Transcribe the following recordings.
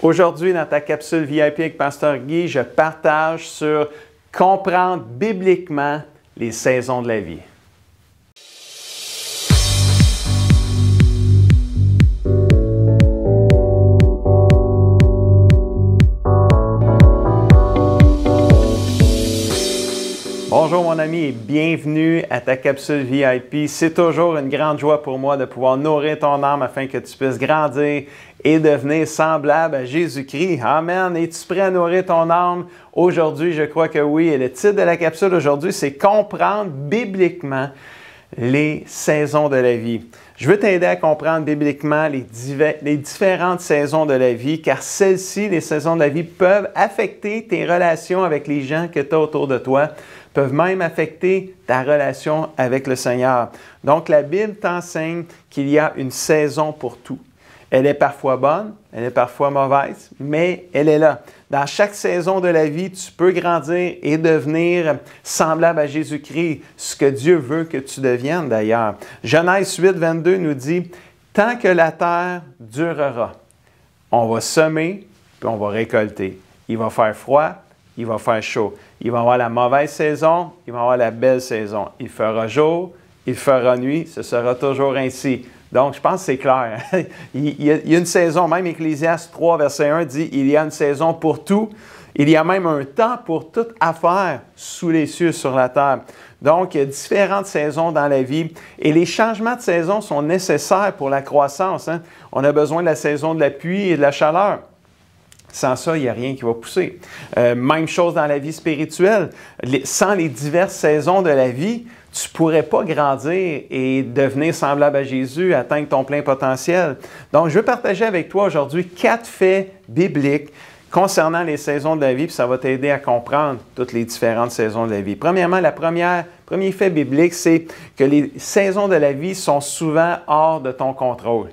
Aujourd'hui, dans ta capsule VIP avec Pasteur Guy, je partage sur comprendre bibliquement les saisons de la vie. Bonjour mon ami et bienvenue à ta capsule VIP. C'est toujours une grande joie pour moi de pouvoir nourrir ton âme afin que tu puisses grandir et devenir semblable à Jésus-Christ. Amen. Es-tu prêt à nourrir ton âme? Aujourd'hui, je crois que oui. Et le titre de la capsule aujourd'hui, c'est « Comprendre bibliquement les saisons de la vie ». Je veux t'aider à comprendre bibliquement les différentes saisons de la vie, car celles-ci, les saisons de la vie, peuvent affecter tes relations avec les gens que tu as autour de toi, peuvent même affecter ta relation avec le Seigneur. Donc, la Bible t'enseigne qu'il y a une saison pour tout. Elle est parfois bonne, elle est parfois mauvaise, mais elle est là. Dans chaque saison de la vie, tu peux grandir et devenir semblable à Jésus-Christ, ce que Dieu veut que tu deviennes d'ailleurs. Genèse 8, 22 nous dit « Tant que la terre durera, on va semer, puis on va récolter. Il va faire froid, il va faire chaud. Il va y avoir la mauvaise saison, il va y avoir la belle saison. Il fera jour, il fera nuit, ce sera toujours ainsi. » Donc, je pense que c'est clair. Il y a une saison, même Ecclésiaste 3, verset 1 dit « Il y a une saison pour tout. Il y a même un temps pour toute affaire sous les cieux sur la terre. » Donc, il y a différentes saisons dans la vie et les changements de saison sont nécessaires pour la croissance. On a besoin de la saison de la pluie et de la chaleur. Sans ça, il n'y a rien qui va pousser. Même chose dans la vie spirituelle. Sans les diverses saisons de la vie, tu ne pourrais pas grandir et devenir semblable à Jésus, atteindre ton plein potentiel. Donc, je veux partager avec toi aujourd'hui 4 faits bibliques concernant les saisons de la vie, puis ça va t'aider à comprendre toutes les différentes saisons de la vie. Premièrement, premier fait biblique, c'est que les saisons de la vie sont souvent hors de ton contrôle.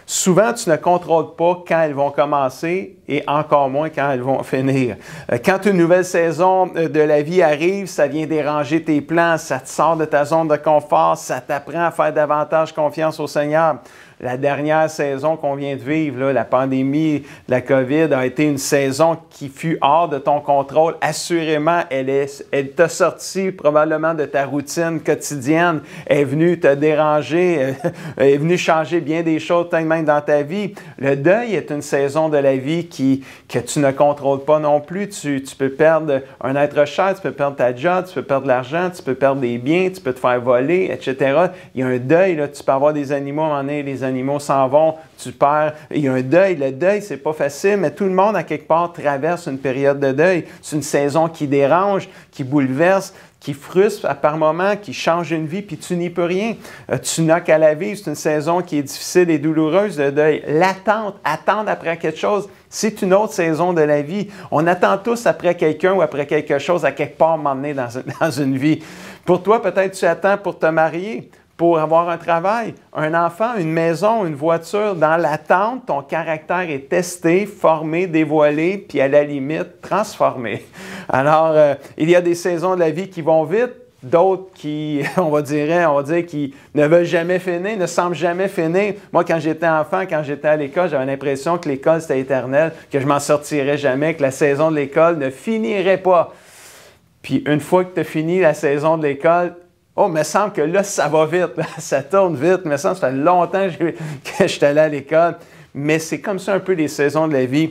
Souvent, tu ne contrôles pas quand elles vont commencer et encore moins quand elles vont finir. Quand une nouvelle saison de la vie arrive, ça vient déranger tes plans, ça te sort de ta zone de confort, ça t'apprend à faire davantage confiance au Seigneur. La dernière saison qu'on vient de vivre, là, la pandémie de la COVID, a été une saison qui fut hors de ton contrôle. Assurément, elle t'a sorti probablement de ta routine quotidienne. Elle est venue te déranger, elle est venue changer bien des choses, peut-être même dans ta vie. Le deuil est une saison de la vie que tu ne contrôles pas non plus. Tu peux perdre un être cher, tu peux perdre ta job, tu peux perdre de l'argent, tu peux perdre des biens, tu peux te faire voler, etc. Il y a un deuil, là. Tu peux avoir des animaux à un moment donné, les animaux s'en vont, tu perds. Il y a un deuil. Le deuil, c'est pas facile, mais tout le monde, à quelque part, traverse une période de deuil. C'est une saison qui dérange, qui bouleverse, qui frustre par moments, qui change une vie, puis tu n'y peux rien. Tu n'as qu'à la vivre. C'est une saison qui est difficile et douloureuse, le deuil. L'attente, attendre après quelque chose, c'est une autre saison de la vie. On attend tous après quelqu'un ou après quelque chose à quelque part m'emmener dans une vie. Pour toi, peut-être tu attends pour te marier, pour avoir un travail, un enfant, une maison, une voiture. Dans l'attente, ton caractère est testé, formé, dévoilé, puis à la limite, transformé. Alors, il y a des saisons de la vie qui vont vite, d'autres qui, on va dire, qui ne veulent jamais finir, ne semblent jamais finir. Moi, quand j'étais enfant, quand j'étais à l'école, j'avais l'impression que l'école, c'était éternel, que je m'en sortirais jamais, que la saison de l'école ne finirait pas. Puis, une fois que tu as fini la saison de l'école, oh, il me semble que là, ça va vite, là, ça tourne vite. Il me semble que ça fait longtemps que je suis allé à l'école. Mais c'est comme ça un peu les saisons de la vie.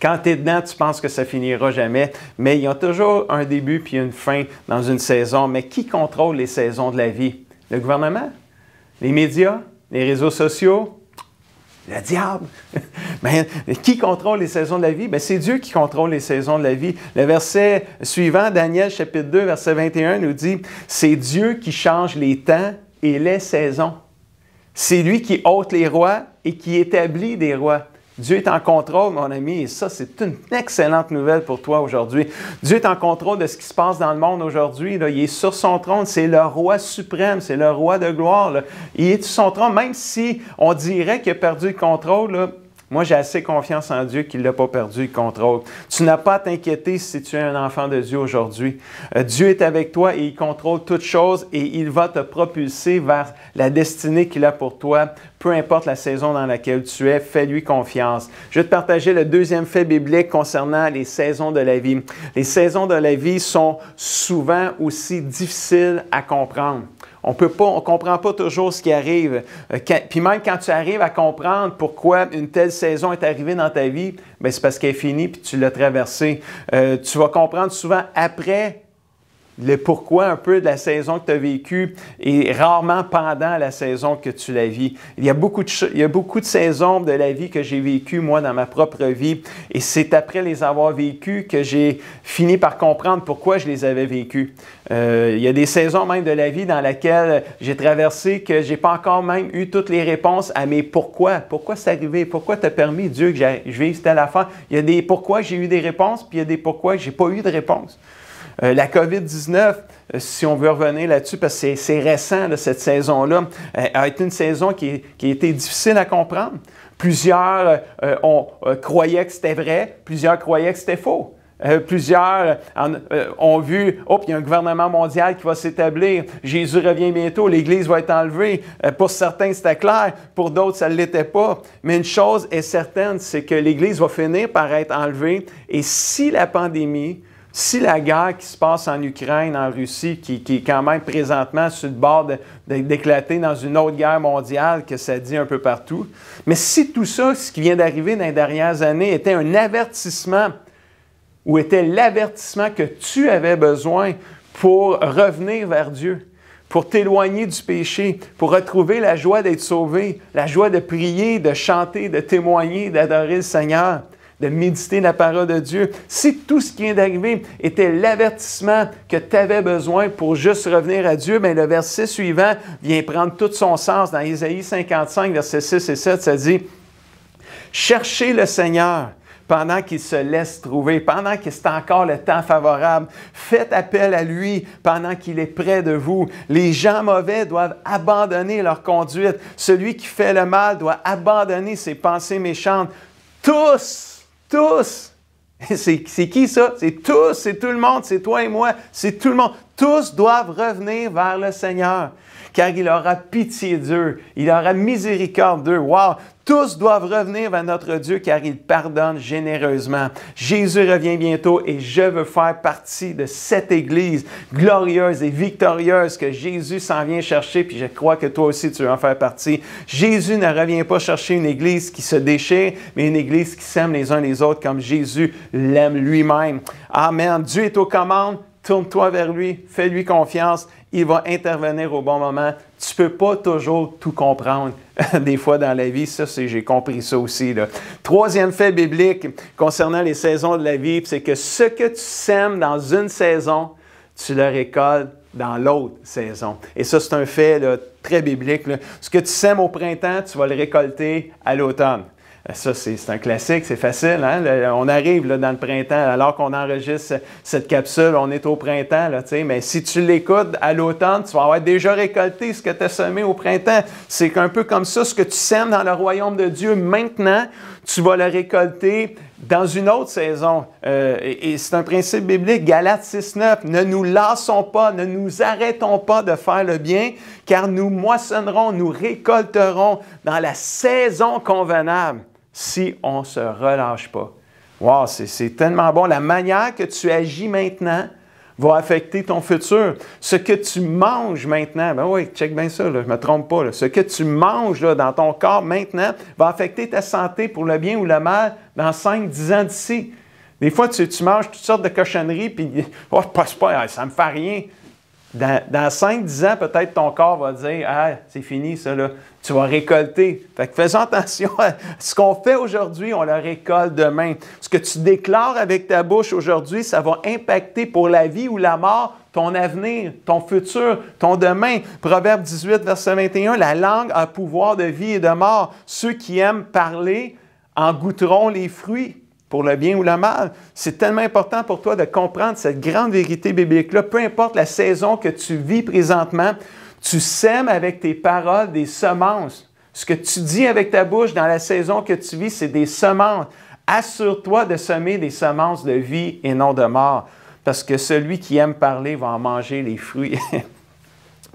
Quand tu es dedans, tu penses que ça finira jamais. Mais il y a toujours un début puis une fin dans une saison. Mais qui contrôle les saisons de la vie? Le gouvernement? Les médias? Les réseaux sociaux? Le diable! Mais qui contrôle les saisons de la vie? C'est Dieu qui contrôle les saisons de la vie. Le verset suivant, Daniel chapitre 2, verset 21, nous dit « C'est Dieu qui change les temps et les saisons. C'est lui qui ôte les rois et qui établit des rois. » Dieu est en contrôle, mon ami, et ça, c'est une excellente nouvelle pour toi aujourd'hui. Dieu est en contrôle de ce qui se passe dans le monde aujourd'hui. Il est sur son trône, c'est le roi suprême, c'est le roi de gloire. Là. Il est sur son trône, même si on dirait qu'il a perdu le contrôle. Là, Moi, j'ai assez confiance en Dieu qu'il ne l'a pas perdu, il contrôle. Tu n'as pas à t'inquiéter si tu es un enfant de Dieu aujourd'hui. Dieu est avec toi et il contrôle toutes choses et il va te propulser vers la destinée qu'il a pour toi, peu importe la saison dans laquelle tu es, fais-lui confiance. Je vais te partager le deuxième fait biblique concernant les saisons de la vie. Les saisons de la vie sont souvent aussi difficiles à comprendre. On ne comprend pas toujours ce qui arrive. Puis même quand tu arrives à comprendre pourquoi une telle saison est arrivée dans ta vie, bien, c'est parce qu'elle est finie puis tu l'as traversée. Tu vas comprendre souvent après le pourquoi un peu de la saison que tu as vécue et rarement pendant la saison que tu la vis. Il y a beaucoup de saisons de la vie que j'ai vécues, moi, dans ma propre vie, et c'est après les avoir vécues que j'ai fini par comprendre pourquoi je les avais vécues. Il y a des saisons même de la vie dans lesquelles j'ai traversé que je n'ai pas encore même eu toutes les réponses à mes pourquoi. Pourquoi c'est arrivé? Pourquoi tu as permis, Dieu, que je vive telle affaire? Il y a des pourquoi j'ai eu des réponses, puis il y a des pourquoi je n'ai pas eu de réponse. La COVID-19, si on veut revenir là-dessus, parce que c'est récent, là, cette saison-là, a été une saison qui a été difficile à comprendre. Plusieurs croyaient que c'était vrai, plusieurs croyaient que c'était faux. Plusieurs ont vu, oh, il y a un gouvernement mondial qui va s'établir, Jésus revient bientôt, l'Église va être enlevée. Pour certains, c'était clair, pour d'autres, ça ne l'était pas. Mais une chose est certaine, c'est que l'Église va finir par être enlevée. Et si la pandémie, si la guerre qui se passe en Ukraine, en Russie, qui est quand même présentement sur le bord d'éclater dans une autre guerre mondiale, que ça dit un peu partout, mais si tout ça, ce qui vient d'arriver dans les dernières années, était un avertissement, ou était l'avertissement que tu avais besoin pour revenir vers Dieu, pour t'éloigner du péché, pour retrouver la joie d'être sauvé, la joie de prier, de chanter, de témoigner, d'adorer le Seigneur, de méditer la parole de Dieu. Si tout ce qui vient d'arriver était l'avertissement que tu avais besoin pour juste revenir à Dieu, bien, le verset suivant vient prendre tout son sens. Dans Ésaïe 55, versets 6 et 7, ça dit « Cherchez le Seigneur pendant qu'il se laisse trouver, pendant que c'est encore le temps favorable. Faites appel à lui pendant qu'il est près de vous. Les gens mauvais doivent abandonner leur conduite. Celui qui fait le mal doit abandonner ses pensées méchantes. Tous! C'est qui ça? C'est tous, c'est tout le monde, c'est toi et moi, c'est tout le monde. Tous doivent revenir vers le Seigneur, car il aura pitié d'eux, il aura miséricorde d'eux. Wow! Tous doivent revenir vers notre Dieu, car il pardonne généreusement. Jésus revient bientôt et je veux faire partie de cette Église glorieuse et victorieuse que Jésus s'en vient chercher, puis je crois que toi aussi tu veux en faire partie. Jésus ne revient pas chercher une Église qui se déchire, mais une Église qui s'aime les uns les autres comme Jésus l'aime lui-même. Amen. Dieu est aux commandes. Tourne-toi vers lui, fais-lui confiance, il va intervenir au bon moment. Tu ne peux pas toujours tout comprendre des fois dans la vie, ça, j'ai compris ça aussi, là. Troisième fait biblique concernant les saisons de la vie, c'est que ce que tu sèmes dans une saison, tu le récoltes dans l'autre saison. Et ça, c'est un fait là, très biblique, là. Ce que tu sèmes au printemps, tu vas le récolter à l'automne. Ça, c'est un classique, c'est facile. Hein? On arrive là, dans le printemps, alors qu'on enregistre cette capsule, on est au printemps, là, mais si tu l'écoutes à l'automne, tu vas avoir déjà récolté ce que tu as semé au printemps. C'est un peu comme ça, ce que tu sèmes dans le royaume de Dieu maintenant, tu vas le récolter dans une autre saison. Et c'est un principe biblique, Galates 6,9. Ne nous lassons pas, ne nous arrêtons pas de faire le bien, car nous moissonnerons, nous récolterons dans la saison convenable si on ne se relâche pas. Wow, c'est tellement bon. La manière que tu agis maintenant va affecter ton futur. Ce que tu manges maintenant, ben oui, check bien ça, là, je ne me trompe pas. Là. Ce que tu manges là, dans ton corps maintenant va affecter ta santé pour le bien ou le mal dans 5-10 ans d'ici. Des fois, tu manges toutes sortes de cochonneries, puis oh, ça ne me fait rien. Dans 5-10 ans, peut-être ton corps va dire « Ah, c'est fini ça, là. » Tu vas récolter. Fait que faisons attention à ce qu'on fait aujourd'hui, on le récolte demain. Ce que tu déclares avec ta bouche aujourd'hui, ça va impacter pour la vie ou la mort ton avenir, ton futur, ton demain. Proverbe 18, verset 21, « La langue a pouvoir de vie et de mort. Ceux qui aiment parler en goûteront les fruits. » Pour le bien ou le mal. C'est tellement important pour toi de comprendre cette grande vérité biblique-là. Peu importe la saison que tu vis présentement, tu sèmes avec tes paroles des semences. Ce que tu dis avec ta bouche dans la saison que tu vis, c'est des semences. Assure-toi de semer des semences de vie et non de mort, parce que celui qui aime parler va en manger les fruits.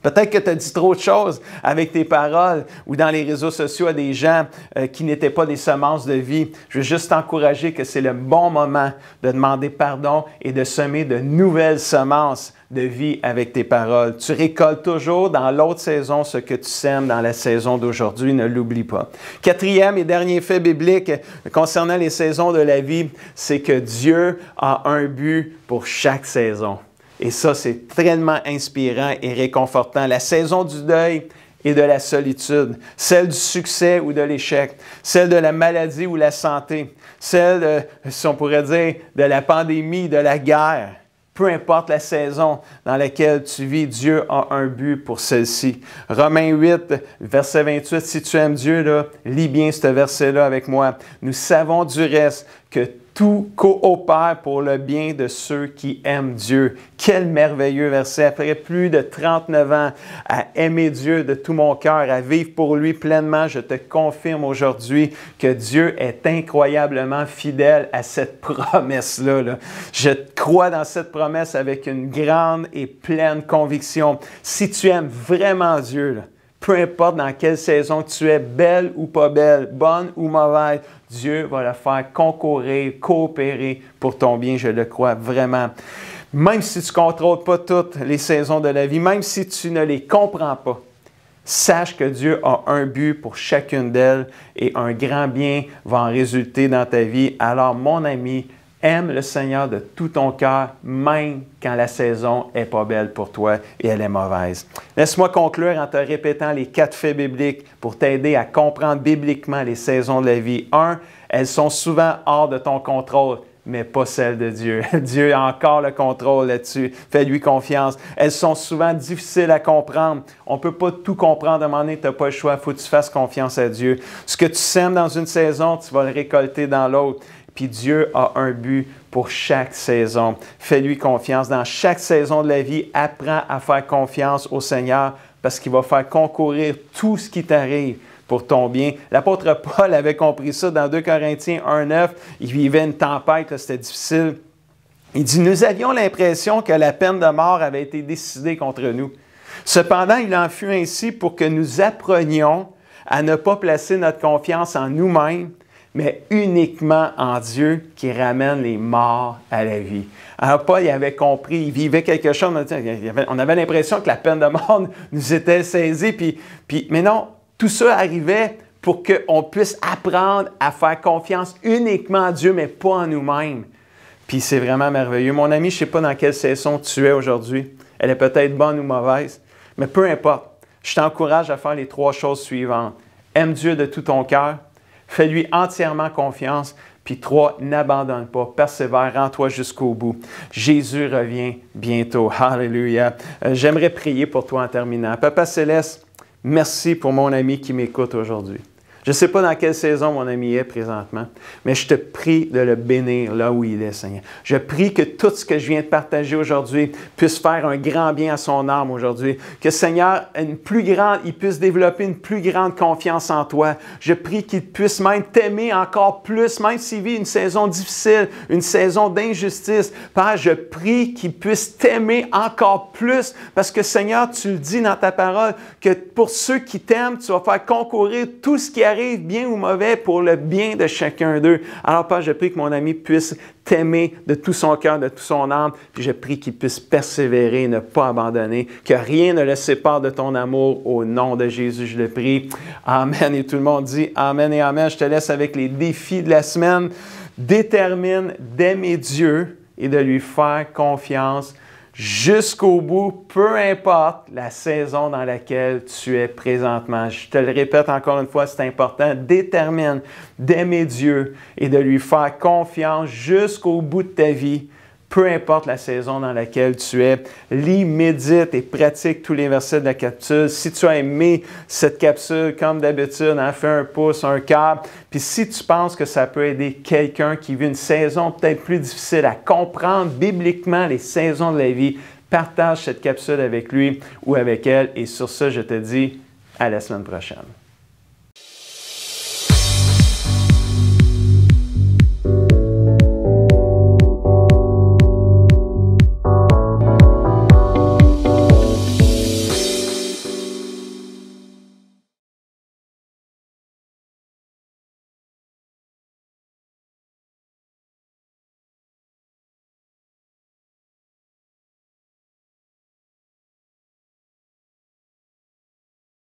Peut-être que tu as dit trop de choses avec tes paroles ou dans les réseaux sociaux à des gens qui n'étaient pas des semences de vie. Je veux juste t'encourager que c'est le bon moment de demander pardon et de semer de nouvelles semences de vie avec tes paroles. Tu récoltes toujours dans l'autre saison ce que tu sèmes dans la saison d'aujourd'hui, ne l'oublie pas. Quatrième et dernier fait biblique concernant les saisons de la vie, c'est que Dieu a un but pour chaque saison. Et ça, c'est tellement inspirant et réconfortant. La saison du deuil et de la solitude, celle du succès ou de l'échec, celle de la maladie ou la santé, celle, si on pourrait dire, de la pandémie, de la guerre. Peu importe la saison dans laquelle tu vis, Dieu a un but pour celle-ci. Romains 8, verset 28, si tu aimes Dieu, là, lis bien ce verset-là avec moi. Nous savons du reste que tout coopère pour le bien de ceux qui aiment Dieu. Quel merveilleux verset. Après plus de 39 ans à aimer Dieu de tout mon cœur, à vivre pour lui pleinement, je te confirme aujourd'hui que Dieu est incroyablement fidèle à cette promesse-là. Là. Je crois dans cette promesse avec une grande et pleine conviction. Si tu aimes vraiment Dieu, là, peu importe dans quelle saison tu es, belle ou pas belle, bonne ou mauvaise, Dieu va le faire concourir, coopérer pour ton bien, je le crois vraiment. Même si tu ne contrôles pas toutes les saisons de la vie, même si tu ne les comprends pas, sache que Dieu a un but pour chacune d'elles et un grand bien va en résulter dans ta vie. Alors, mon ami, aime le Seigneur de tout ton cœur, même quand la saison n'est pas belle pour toi et elle est mauvaise. Laisse-moi conclure en te répétant les 4 faits bibliques pour t'aider à comprendre bibliquement les saisons de la vie. 1, elles sont souvent hors de ton contrôle, mais pas celles de Dieu. Dieu a encore le contrôle là-dessus. Fais-lui confiance. Elles sont souvent difficiles à comprendre. On ne peut pas tout comprendre à un moment donné, tu n'as pas le choix. Il faut que tu fasses confiance à Dieu. Ce que tu sèmes dans une saison, tu vas le récolter dans l'autre. Puis Dieu a un but pour chaque saison. Fais-lui confiance. Dans chaque saison de la vie, apprends à faire confiance au Seigneur parce qu'il va faire concourir tout ce qui t'arrive pour ton bien. L'apôtre Paul avait compris ça dans 2 Corinthiens 1,9. Il vivait une tempête, c'était difficile. Il dit, nous avions l'impression que la peine de mort avait été décidée contre nous. Cependant, il en fut ainsi pour que nous apprenions à ne pas placer notre confiance en nous-mêmes, mais uniquement en Dieu qui ramène les morts à la vie. Alors Paul, il avait compris, il vivait quelque chose, on avait l'impression que la peine de mort nous était saisie, mais non, tout ça arrivait pour qu'on puisse apprendre à faire confiance uniquement en Dieu, mais pas en nous-mêmes. Puis c'est vraiment merveilleux. Mon ami, je ne sais pas dans quelle saison tu es aujourd'hui. Elle est peut-être bonne ou mauvaise, mais peu importe. Je t'encourage à faire les 3 choses suivantes. Aime Dieu de tout ton cœur. Fais-lui entièrement confiance. Puis 3, n'abandonne pas. Persévère, rends-toi jusqu'au bout. Jésus revient bientôt. Alléluia. J'aimerais prier pour toi en terminant. Papa Céleste, merci pour mon ami qui m'écoute aujourd'hui. Je ne sais pas dans quelle saison mon ami est présentement, mais je te prie de le bénir là où il est, Seigneur. Je prie que tout ce que je viens de partager aujourd'hui puisse faire un grand bien à son âme aujourd'hui. Que, Seigneur, il puisse développer une plus grande confiance en toi. Je prie qu'il puisse même t'aimer encore plus, même s'il vit une saison difficile, une saison d'injustice. Père, je prie qu'il puisse t'aimer encore plus parce que, Seigneur, tu le dis dans ta parole, que pour ceux qui t'aiment, tu vas faire concourir tout ce qui arrive, bien ou mauvais, pour le bien de chacun d'eux. Alors, Père, je prie que mon ami puisse t'aimer de tout son cœur, de toute son âme, puis je prie qu'il puisse persévérer, ne pas abandonner, que rien ne le sépare de ton amour. Au nom de Jésus, je le prie. Amen. Et tout le monde dit Amen et Amen. Je te laisse avec les défis de la semaine. Détermine d'aimer Dieu et de lui faire confiance jusqu'au bout, peu importe la saison dans laquelle tu es présentement. Je te le répète encore une fois, c'est important. Détermine d'aimer Dieu et de lui faire confiance jusqu'au bout de ta vie, peu importe la saison dans laquelle tu es. Lis, médite et pratique tous les versets de la capsule. Si tu as aimé cette capsule, comme d'habitude, fais un pouce, un cœur. Puis si tu penses que ça peut aider quelqu'un qui vit une saison peut-être plus difficile à comprendre bibliquement les saisons de la vie, partage cette capsule avec lui ou avec elle. Et sur ça, je te dis à la semaine prochaine.